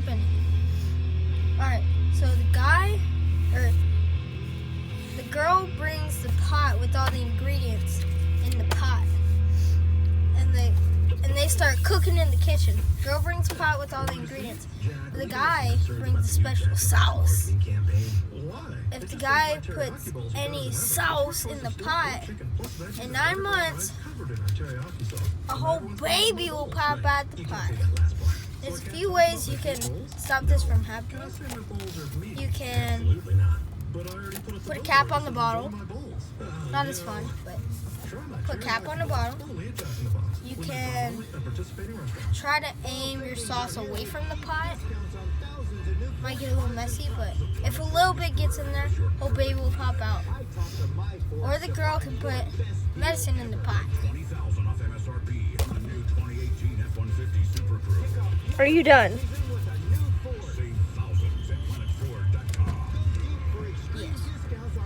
open it. Alright, so the girl brings the pot with all the ingredients in the pot. And they start cooking in the kitchen. Girl brings the pot with all the ingredients. The guy brings the special sauce. If the guy puts any sauce in the pot, in 9 months, a whole baby will pop out the pot. There's a few ways you can stop this from happening. You can put a cap on the bottle. Not as fun, but put a cap on the bottle. You can try to aim your sauce away from the pot. Might get a little messy, but if a little bit gets in there, whole baby will pop out. Or the girl can put medicine in the pot. Are you done?